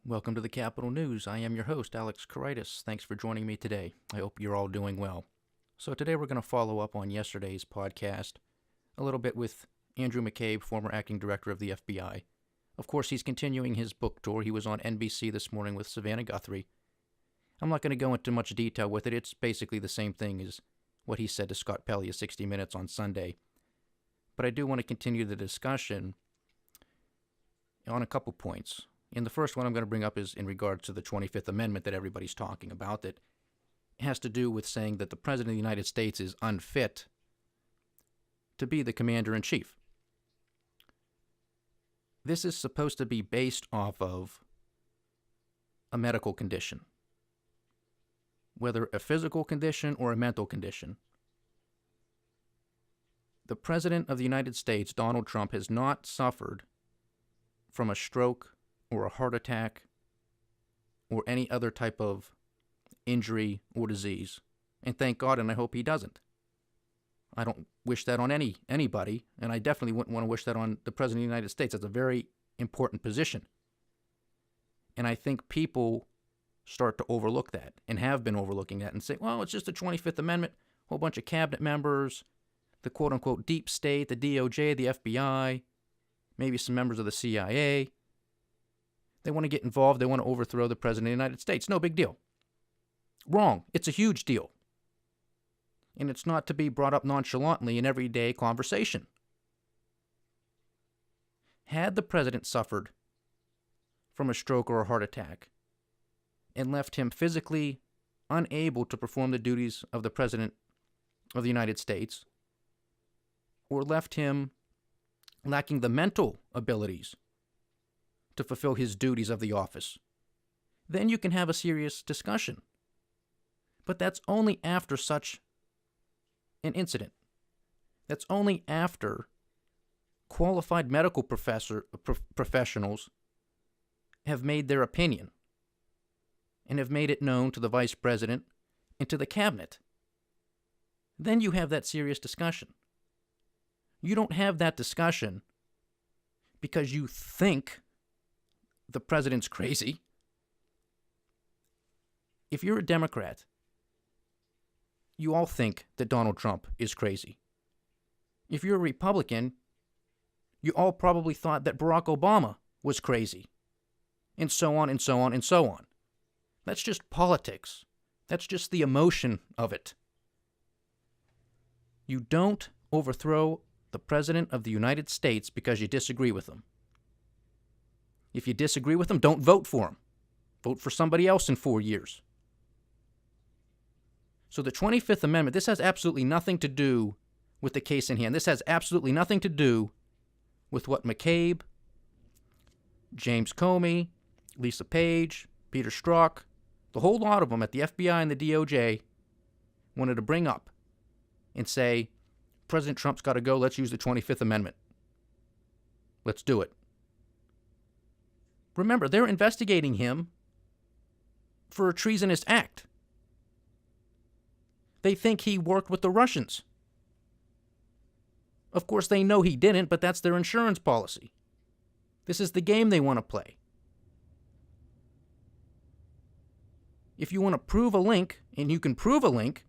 Welcome to the Capital News. I am your host, Alex Karitis. Thanks for joining me today. I hope you're all doing well. So today we're going to follow up on yesterday's podcast a little bit with Andrew McCabe, former acting director of the FBI. Of course, he's continuing his book tour. He was on NBC this morning with Savannah Guthrie. I'm not going to go into much detail with it. It's basically the same thing as what he said to Scott Pelley at 60 Minutes on Sunday. But I do want to continue the discussion on a couple points. And the first one I'm going to bring up is in regards to the 25th Amendment that everybody's talking about, that has to do with saying that the President of the United States is unfit to be the Commander-in-Chief. This is supposed to be based off of a medical condition, whether a physical condition or a mental condition. The President of the United States, Donald Trump, has not suffered from a stroke or a heart attack or any other type of injury or disease. And thank God, and I hope he doesn't. I don't wish that on anybody, and I definitely wouldn't want to wish that on the President of the United States. That's a very important position. And I think people start to overlook that, and have been overlooking that, and say, well, it's just the 25th Amendment, a whole bunch of cabinet members, the quote-unquote deep state, the DOJ, the FBI, maybe some members of the CIA. They want to get involved. They want to overthrow the President of the United States. No big deal. Wrong. It's a huge deal. And it's not to be brought up nonchalantly in everyday conversation. Had the President suffered from a stroke or a heart attack and left him physically unable to perform the duties of the President of the United States, or left him lacking the mental abilities to fulfill his duties of the office, then you can have a serious discussion. But that's only after such an incident. That's only after qualified medical professionals have made their opinion and have made it known to the Vice President and to the Cabinet. Then you have that serious discussion. You don't have that discussion because you think the president's crazy. If you're a Democrat, you all think that Donald Trump is crazy. If you're a Republican, you all probably thought that Barack Obama was crazy. And so on and so on and so on. That's just politics. That's just the emotion of it. You don't overthrow the President of the United States because you disagree with him. If you disagree with him, don't vote for him. Vote for somebody else in 4 years. So the 25th Amendment, this has absolutely nothing to do with the case in hand. This has absolutely nothing to do with what McCabe, James Comey, Lisa Page, Peter Strzok, the whole lot of them at the FBI and the DOJ wanted to bring up and say, President Trump's got to go, let's use the 25th Amendment. Let's do it. Remember, they're investigating him for a treasonous act. They think he worked with the Russians. Of course, they know he didn't, but that's their insurance policy. This is the game they want to play. If you want to prove a link, and you can prove a link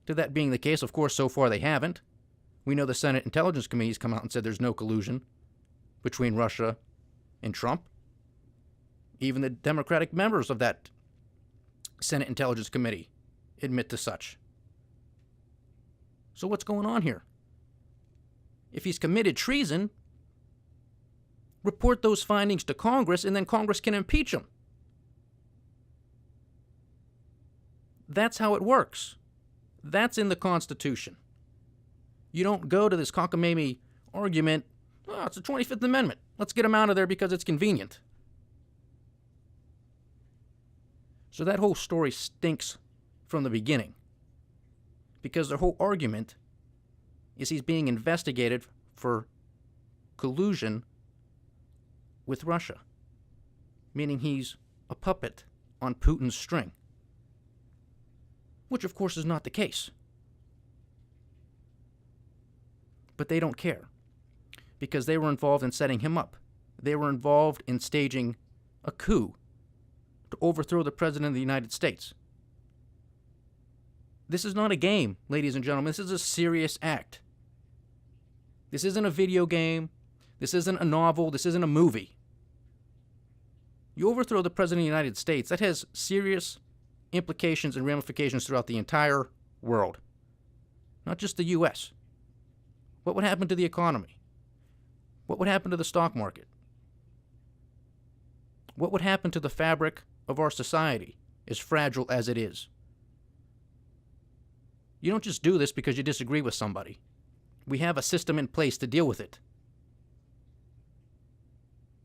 to that being the case, of course, so far they haven't. We know the Senate Intelligence Committee has come out and said there's no collusion between Russia and Trump. Even the Democratic members of that Senate Intelligence Committee admit to such. So what's going on here? If he's committed treason, report those findings to Congress, and then Congress can impeach him. That's how it works. That's in the Constitution. You don't go to this cockamamie argument, oh, it's the 25th Amendment. Let's get him out of there because it's convenient. So that whole story stinks from the beginning, because their whole argument is he's being investigated for collusion with Russia, meaning he's a puppet on Putin's string, which of course is not the case. But they don't care, because they were involved in setting him up. They were involved in staging a coup to overthrow the President of the United States. This is not a game, ladies and gentlemen. This is a serious act. This isn't a video game. This isn't a novel. This isn't a movie. You overthrow the President of the United States, that has serious implications and ramifications throughout the entire world, not just the U.S. What would happen to the economy? What would happen to the stock market? What would happen to the fabric of our society, as fragile as it is? You don't just do this because you disagree with somebody. We have a system in place to deal with it.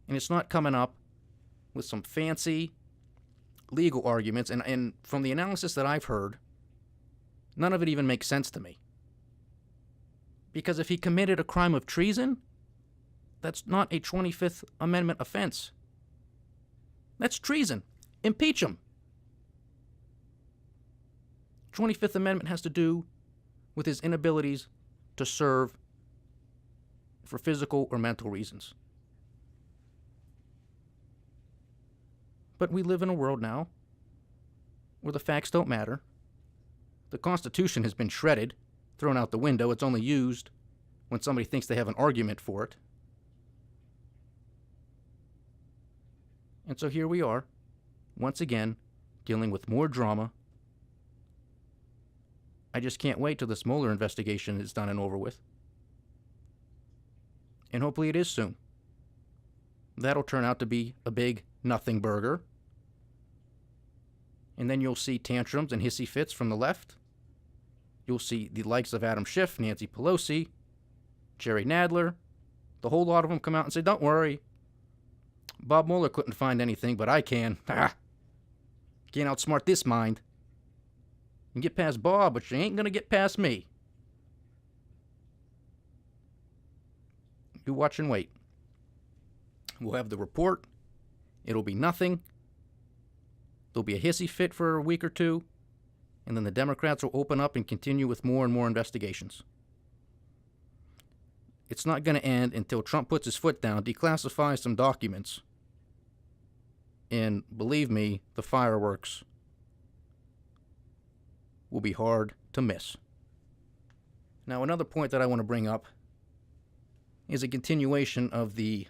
And it's not coming up with some fancy legal arguments. And from the analysis that I've heard, none of it even makes sense to me. Because if he committed a crime of treason, that's not a 25th Amendment offense. That's treason. Impeach him. 25th Amendment has to do with his inabilities to serve for physical or mental reasons. But we live in a world now where the facts don't matter. The Constitution has been shredded, thrown out the window. It's only used when somebody thinks they have an argument for it. And so here we are, once again, dealing with more drama. I just can't wait till this Mueller investigation is done and over with. And hopefully it is soon. That'll turn out to be a big nothing burger. And then you'll see tantrums and hissy fits from the left. You'll see the likes of Adam Schiff, Nancy Pelosi, Jerry Nadler, the whole lot of them come out and say, don't worry, Bob Mueller couldn't find anything, but I can. Can't outsmart this mind. You can get past Bob, but you ain't going to get past me. You watch and wait. We'll have the report. It'll be nothing. There'll be a hissy fit for a week or two, and then the Democrats will open up and continue with more and more investigations. It's not going to end until Trump puts his foot down, declassifies some documents, and believe me, the fireworks will be hard to miss. Now, another point that I want to bring up is a continuation of the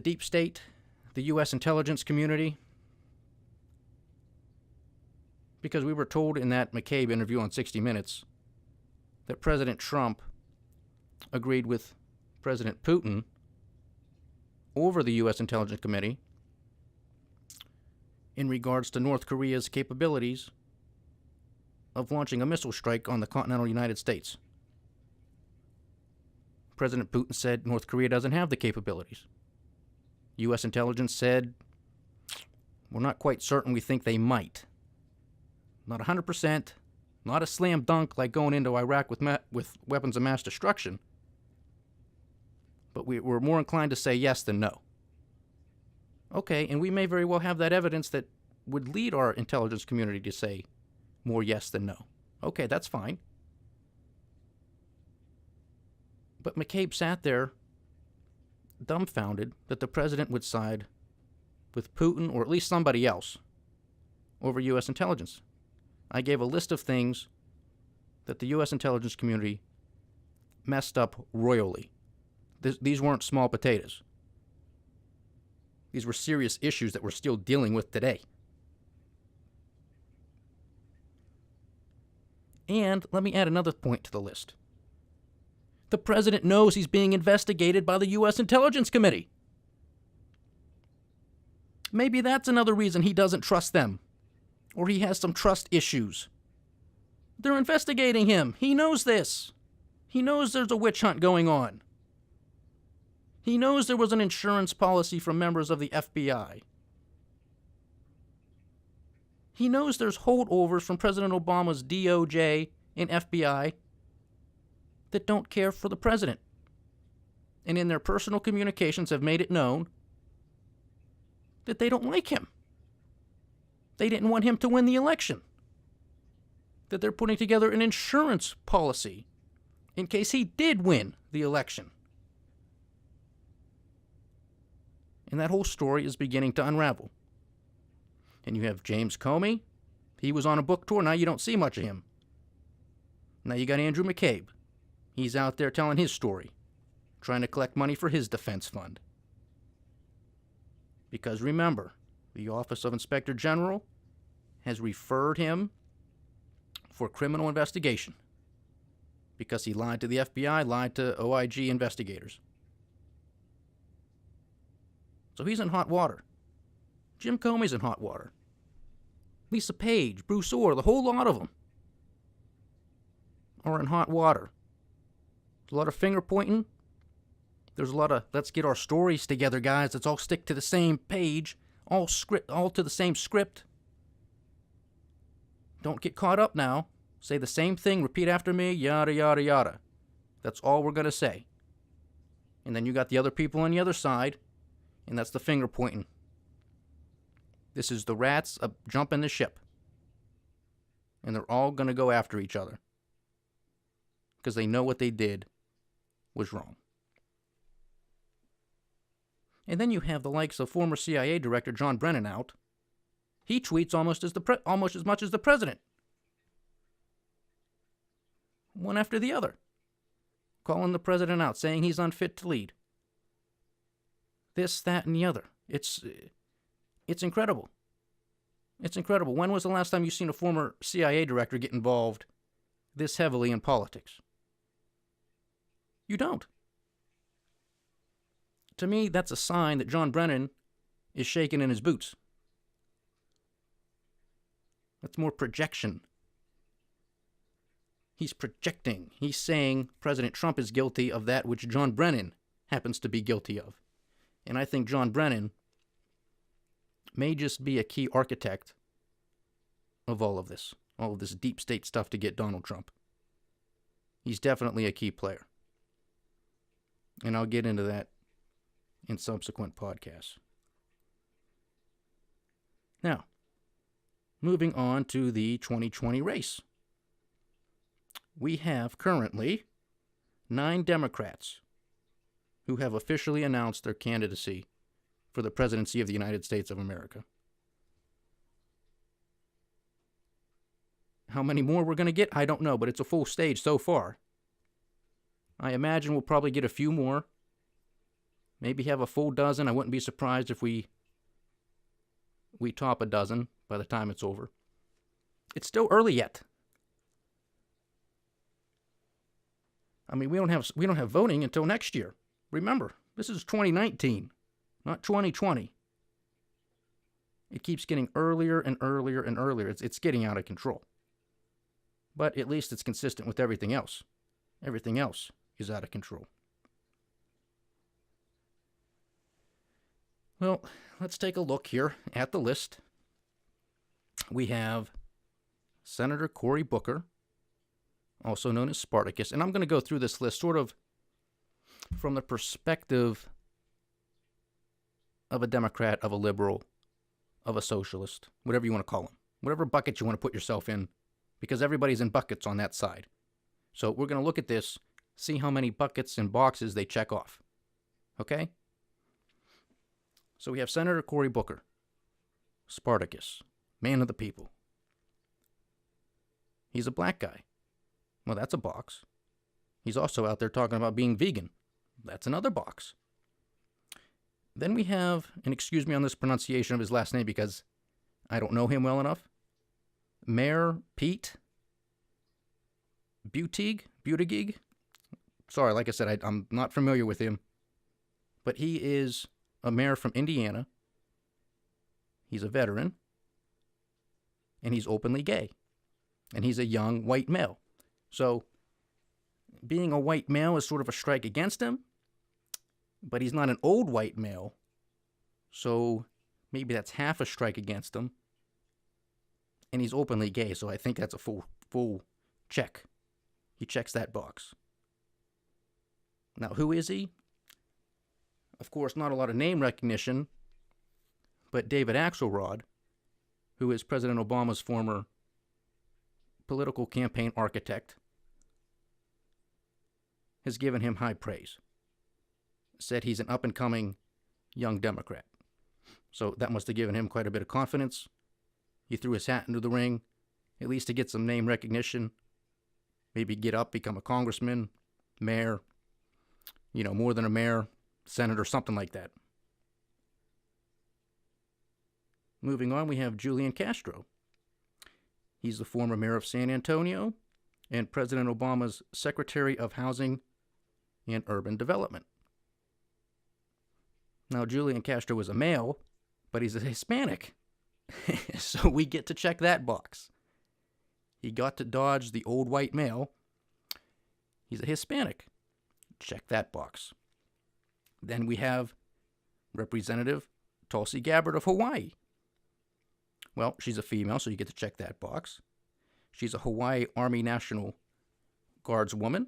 deep state, the U.S. intelligence community, because we were told in that McCabe interview on 60 Minutes that President Trump agreed with President Putin over the U.S. Intelligence Committee in regards to North Korea's capabilities of launching a missile strike on the continental United States. President Putin said North Korea doesn't have the capabilities. U.S. intelligence said, we're not quite certain, we think they might. Not 100%, not a slam dunk like going into Iraq with weapons of mass destruction. But we're more inclined to say yes than no. Okay, and we may very well have that evidence that would lead our intelligence community to say more yes than no. Okay, that's fine. But McCabe sat there dumbfounded that the president would side with Putin, or at least somebody else, over U.S. intelligence. I gave a list of things that the U.S. intelligence community messed up royally. These weren't small potatoes. These were serious issues that we're still dealing with today. And let me add another point to the list. The president knows he's being investigated by the U.S. Intelligence Committee. Maybe that's another reason he doesn't trust them, or he has some trust issues. They're investigating him. He knows this. He knows there's a witch hunt going on. He knows there was an insurance policy from members of the FBI. He knows there's holdovers from President Obama's DOJ and FBI that don't care for the president, and in their personal communications have made it known that they don't like him. They didn't want him to win the election. That they're putting together an insurance policy in case he did win the election. And that whole story is beginning to unravel. And you have James Comey. He was on a book tour. Now you don't see much of him. Now you got Andrew McCabe. He's out there telling his story, trying to collect money for his defense fund. Because remember, the Office of Inspector General has referred him for criminal investigation because he lied to the FBI, lied to OIG investigators. So he's in hot water. Jim Comey's in hot water. Lisa Page, Bruce Orr, the whole lot of them are in hot water. There's a lot of finger pointing. There's a lot of, let's get our stories together, guys. Let's all stick to the same page, all to the same script. Don't get caught up now. Say the same thing, repeat after me, yada, yada, yada. That's all we're going to say. And then you got the other people on the other side, and that's the finger pointing. This is the rats jumping the ship. And they're all going to go after each other because they know what they did was wrong. And then you have the likes of former CIA Director John Brennan out. He tweets almost as much as the president. One after the other. Calling the president out, saying he's unfit to lead. This, that, and the other. It's incredible. It's incredible. When was the last time you've seen a former CIA director get involved this heavily in politics? You don't. To me, that's a sign that John Brennan is shaking in his boots. That's more projection. He's projecting. He's saying President Trump is guilty of that which John Brennan happens to be guilty of. And I think John Brennan may just be a key architect of all of this deep state stuff to get Donald Trump. He's definitely a key player. And I'll get into that in subsequent podcasts. Now, moving on to the 2020 race. We have currently 9 Democrats who have officially announced their candidacy for the presidency of the United States of America. How many more we're going to get, I don't know, but it's a full stage so far. I imagine we'll probably get a few more. Maybe have a full dozen. I wouldn't be surprised if we top a dozen by the time it's over. It's still early yet. I mean, we don't have voting until next year. Remember, this is 2019, not 2020. It keeps getting earlier and earlier and earlier. It's getting out of control. But at least it's consistent with everything else. Everything else is out of control. Well, let's take a look here at the list. We have Senator Cory Booker, also known as Spartacus. And I'm going to go through this list sort of from the perspective of a Democrat, of a liberal, of a socialist, whatever you want to call them. Whatever bucket you want to put yourself in, because everybody's in buckets on that side. So we're going to look at this, see how many buckets and boxes they check off. Okay? So we have Senator Cory Booker, Spartacus, man of the people. He's a black guy. Well, that's a box. He's also out there talking about being vegan. That's another box. Then we have, and excuse me on this pronunciation of his last name because I don't know him well enough, Mayor Pete Buttigieg. Sorry, like I said, I'm not familiar with him. But he is a mayor from Indiana. He's a veteran. And he's openly gay. And he's a young white male. So, being a white male is sort of a strike against him. But he's not an old white male. So, maybe that's half a strike against him. And he's openly gay, so I think that's a full check. He checks that box. Now, who is he? Of course, not a lot of name recognition, but David Axelrod, who is President Obama's former political campaign architect, has given him high praise. Said he's an up-and-coming young Democrat. So that must have given him quite a bit of confidence. He threw his hat into the ring, at least to get some name recognition. Maybe get up, become a congressman, mayor, more than a mayor, senator, something like that. Moving on, we have Julian Castro. He's the former mayor of San Antonio and President Obama's Secretary of Housing and Urban Development. Now, Julian Castro is a male, but he's a Hispanic. So we get to check that box. He got to dodge the old white male. He's a Hispanic. Check that box. Then we have Representative Tulsi Gabbard of Hawaii. Well, she's a female, so you get to check that box. She's a Hawaii Army National Guards woman,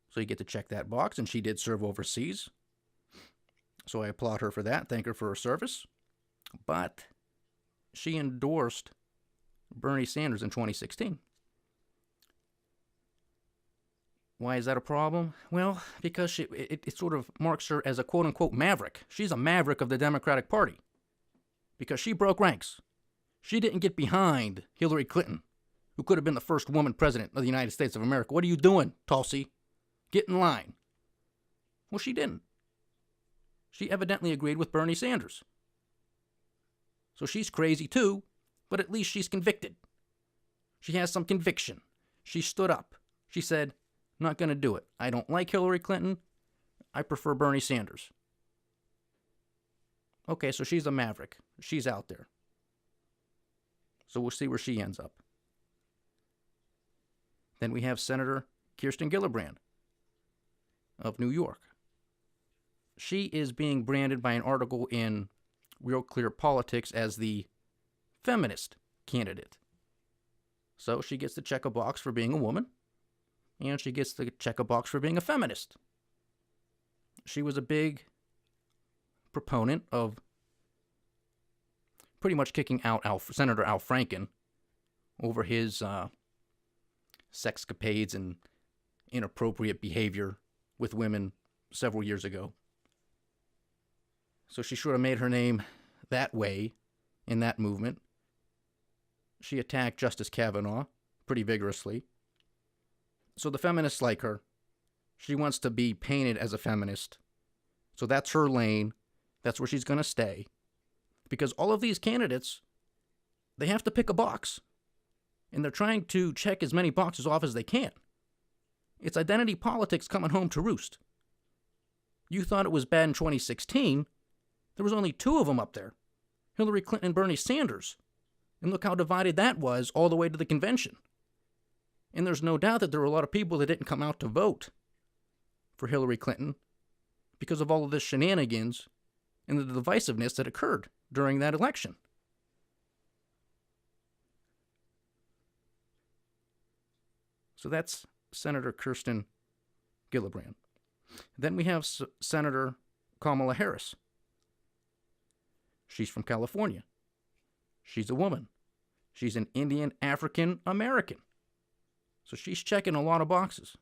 so you get to check that box, and she did serve overseas. So I applaud her for that, thank her for her service. But she endorsed Bernie Sanders in 2016. Why is that a problem? Well, because it sort of marks her as a quote-unquote maverick. She's a maverick of the Democratic Party because she broke ranks. She didn't get behind Hillary Clinton, who could have been the first woman president of the United States of America. What are you doing, Tulsi? Get in line. Well, she didn't. She evidently agreed with Bernie Sanders. So she's crazy too, but at least she's convicted. She has some conviction. She stood up. She said, not going to do it. I don't like Hillary Clinton. I prefer Bernie Sanders. Okay, so she's a maverick. She's out there. So we'll see where she ends up. Then we have Senator Kirsten Gillibrand of New York. She is being branded by an article in Real Clear Politics as the feminist candidate. So she gets to check a box for being a woman, and she gets to check a box for being a feminist. She was a big proponent of pretty much kicking out Senator Al Franken over his sexcapades and inappropriate behavior with women several years ago. So she sort of made her name that way in that movement. She attacked Justice Kavanaugh pretty vigorously. So the feminists like her. She wants to be painted as a feminist. So that's her lane. That's where she's going to stay. Because all of these candidates, they have to pick a box. And they're trying to check as many boxes off as they can. It's identity politics coming home to roost. You thought it was bad in 2016. There was only two of them up there. Hillary Clinton and Bernie Sanders. And look how divided that was all the way to the convention. And there's no doubt that there were a lot of people that didn't come out to vote for Hillary Clinton because of all of this shenanigans and the divisiveness that occurred during that election. So that's Senator Kirsten Gillibrand. Then we have Senator Kamala Harris. She's from California. She's a woman. She's an Indian African American. So she's checking a lot of boxes.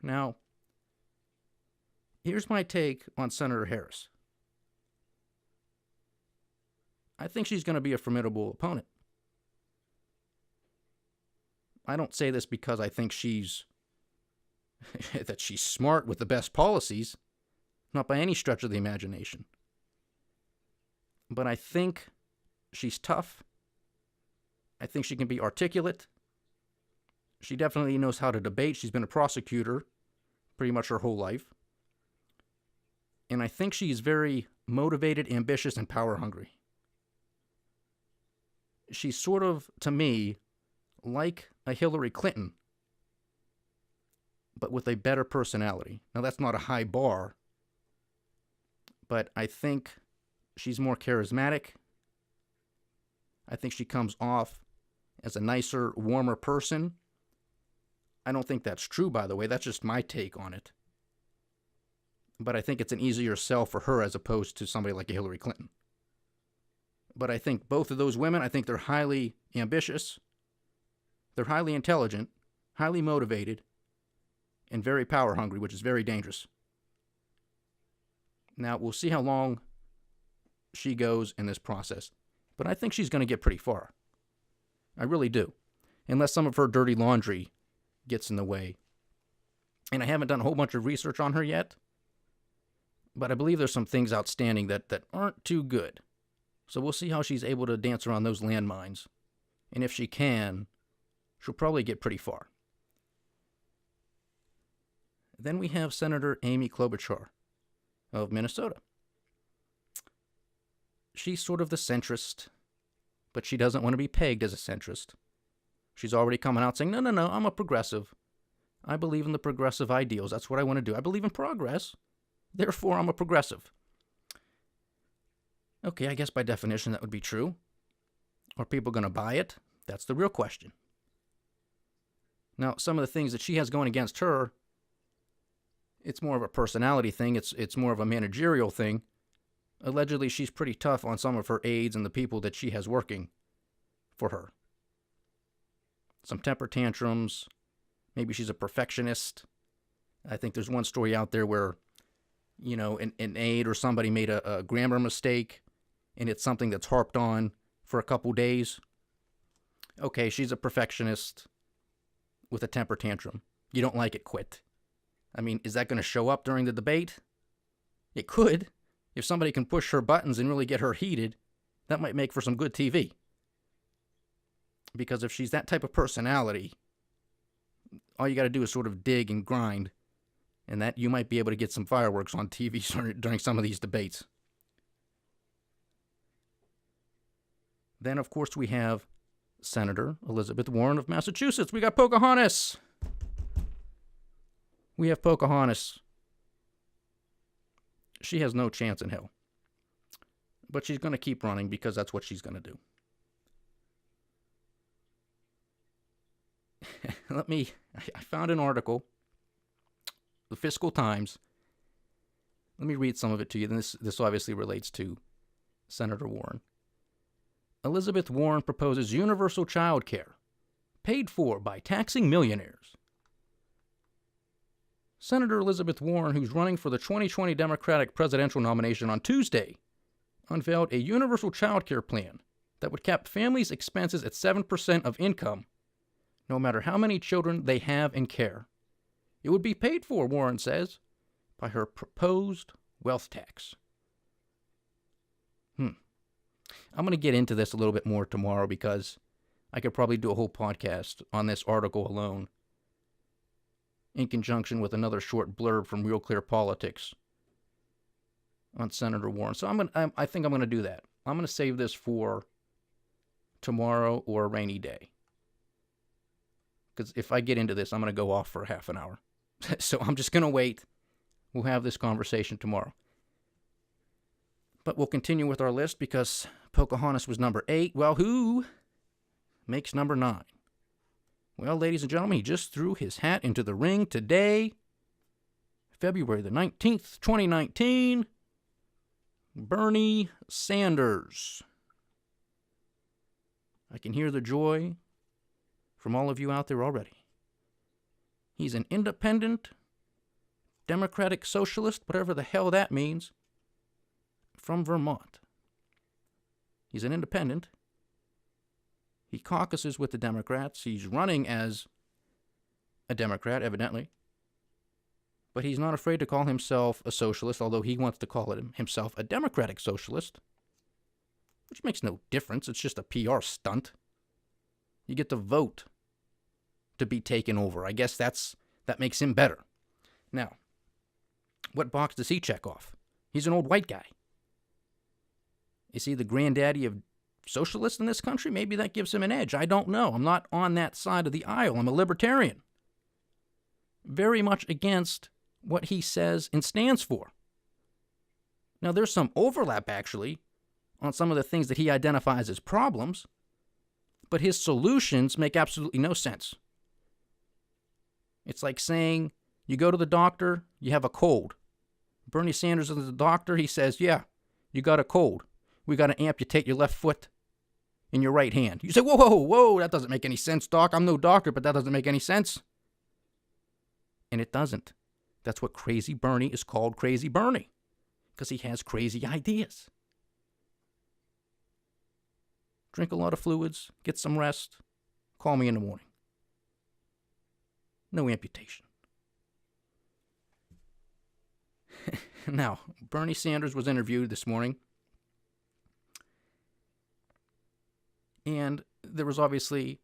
Now, here's my take on Senator Harris. I think she's going to be a formidable opponent. I don't say this because I think she's that she's smart with the best policies, not by any stretch of the imagination. But I think she's tough. I think she can be articulate. She definitely knows how to debate. She's been a prosecutor pretty much her whole life. And I think she's very motivated, ambitious, and power hungry. She's sort of, to me, like a Hillary Clinton, but with a better personality. Now, that's not a high bar, but I think she's more charismatic. I think she comes off as a nicer, warmer person. I don't think that's true, by the way. That's just my take on it. But I think it's an easier sell for her as opposed to somebody like a Hillary Clinton. But I think both of those women, I think they're highly ambitious. They're highly intelligent, highly motivated, and very power hungry, which is very dangerous. Now, we'll see how long she goes in this process, but I think she's going to get pretty far. I really do. Unless some of her dirty laundry gets in the way. And I haven't done a whole bunch of research on her yet, but I believe there's some things outstanding that aren't too good. So we'll see how she's able to dance around those landmines. And if she can, she'll probably get pretty far. Then we have Senator Amy Klobuchar of Minnesota. She's sort of the centrist, but she doesn't want to be pegged as a centrist. She's already coming out saying, no, I'm a progressive. I believe in the progressive ideals. That's what I want to do. I believe in progress. Therefore, I'm a progressive. Okay, I guess by definition that would be true. Are people going to buy it? That's the real question. Now, some of the things that she has going against her, it's more of a personality thing. It's more of a managerial thing. Allegedly, she's pretty tough on some of her aides and the people that she has working for her. Some temper tantrums. Maybe she's a perfectionist. I think there's one story out there where, an aide or somebody made a grammar mistake, and it's something that's harped on for a couple days. Okay, she's a perfectionist with a temper tantrum. You don't like it, quit. I mean, is that going to show up during the debate? It could. If somebody can push her buttons and really get her heated, that might make for some good TV. Because if she's that type of personality, all you got to do is sort of dig and grind, and that you might be able to get some fireworks on TV during some of these debates. Then, of course, we have Senator Elizabeth Warren of Massachusetts. We got Pocahontas. We have Pocahontas. She has no chance in hell. But she's going to keep running because that's what she's going to do. I found an article, the Fiscal Times. Let me read some of it to you. This obviously relates to Senator Warren. Elizabeth Warren proposes universal child care, paid for by taxing millionaires. Senator Elizabeth Warren, who's running for the 2020 Democratic presidential nomination on Tuesday, unveiled a universal child care plan that would cap families' expenses at 7% of income, no matter how many children they have in care. It would be paid for, Warren says, by her proposed wealth tax. I'm going to get into this a little bit more tomorrow because I could probably do a whole podcast on this article alone in conjunction with another short blurb from Real Clear Politics on Senator Warren. So I think I'm going to do that. I'm going to save this for tomorrow or a rainy day. Because if I get into this, I'm going to go off for half an hour. So I'm just going to wait. We'll have this conversation tomorrow. But we'll continue with our list because Pocahontas was number 8. Well, who makes number 9? Well, ladies and gentlemen, he just threw his hat into the ring today, February the 19th, 2019. Bernie Sanders. I can hear the joy from all of you out there already. He's an independent, democratic socialist, whatever the hell that means, from Vermont. He's an independent. He caucuses with the Democrats. He's running as a Democrat, evidently. But he's not afraid to call himself a socialist, although he wants to call it himself a democratic socialist, which makes no difference. It's just a PR stunt. You get to vote to be taken over. I guess that makes him better. Now, what box does he check off? He's an old white guy. Is he the granddaddy of socialists in this country? Maybe that gives him an edge. I don't know. I'm not on that side of the aisle. I'm a libertarian. Very much against what he says and stands for. Now, there's some overlap, actually, on some of the things that he identifies as problems, but his solutions make absolutely no sense. It's like saying you go to the doctor, you have a cold. Bernie Sanders is the doctor. He says, yeah, you got a cold. We got to amputate your left foot and your right hand. You say, whoa, that doesn't make any sense, doc. I'm no doctor, but that doesn't make any sense. And it doesn't. That's what Crazy Bernie is called, Crazy Bernie. because he has crazy ideas. Drink a lot of fluids, get some rest, call me in the morning. No amputation. Now, Bernie Sanders was interviewed this morning, and there was obviously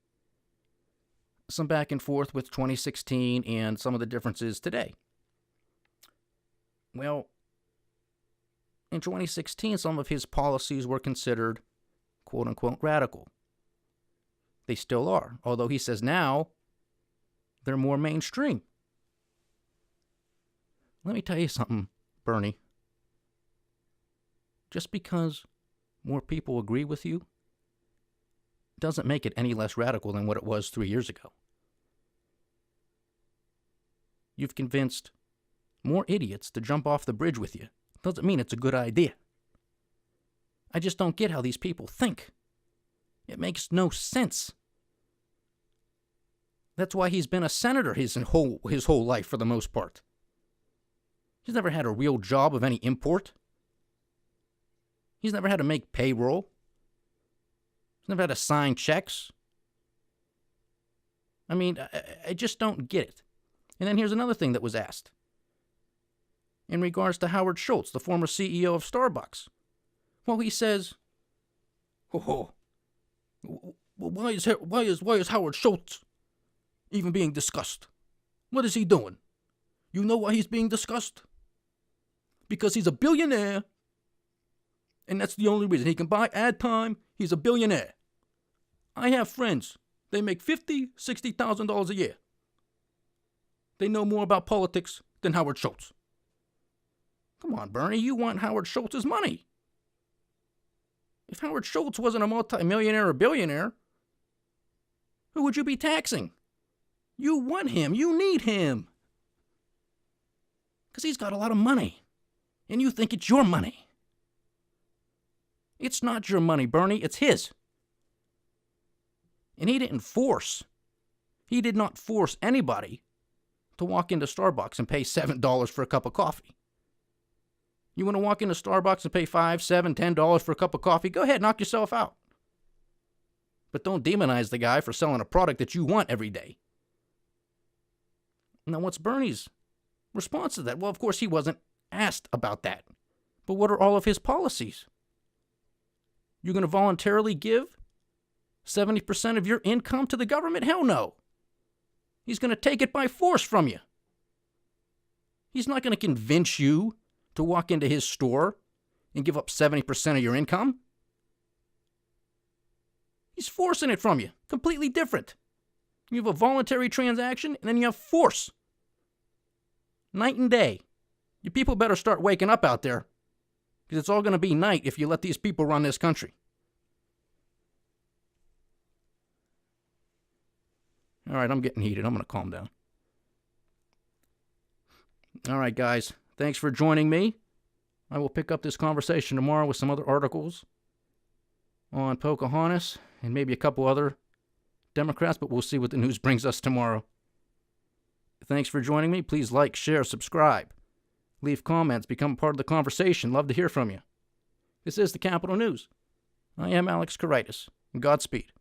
some back and forth with 2016 and some of the differences today. Well, in 2016, some of his policies were considered quote-unquote radical. They still are, although he says now they're more mainstream. Let me tell you something, Bernie. Just because more people agree with you doesn't make it any less radical than what it was 3 years ago. You've convinced more idiots to jump off the bridge with you. Doesn't mean it's a good idea. I just don't get how these people think. It makes no sense. That's why he's been a senator his whole life for the most part. He's never had a real job of any import. He's never had to make payroll. He's never had to sign checks. I mean, I just don't get it. And then here's another thing that was asked. In regards to Howard Schultz, the former CEO of Starbucks. Well, he says, why is Howard Schultz even being discussed? What is he doing? You know why he's being discussed? Because he's a billionaire, and that's the only reason. He can buy ad time. He's a billionaire. I have friends. They make $50,000, $60,000 a year. They know more about politics than Howard Schultz. Come on, Bernie, you want Howard Schultz's money. If Howard Schultz wasn't a multimillionaire or billionaire, who would you be taxing? You want him. You need him. Because he's got a lot of money. And you think it's your money. It's not your money, Bernie. It's his. And he did not force anybody to walk into Starbucks and pay $7 for a cup of coffee. You want to walk into Starbucks and pay $5, $7, $10 for a cup of coffee? Go ahead, knock yourself out. But don't demonize the guy for selling a product that you want every day. Now, what's Bernie's response to that? Well, of course, he wasn't asked about that. But what are all of his policies? You're going to voluntarily give 70% of your income to the government? Hell no. He's going to take it by force from you. He's not going to convince you to walk into his store and give up 70% of your income. He's forcing it from you. Completely different. You have a voluntary transaction, and then you have force. Night and day. You people better start waking up out there, because it's all going to be night if you let these people run this country. All right, I'm getting heated. I'm going to calm down. All right, guys. Thanks for joining me. I will pick up this conversation tomorrow with some other articles on Pocahontas and maybe a couple other Democrats, but we'll see what the news brings us tomorrow. Thanks for joining me. Please like, share, subscribe. Leave comments. Become part of the conversation. Love to hear from you. This is the Capital News. I am Alex Karitis. Godspeed.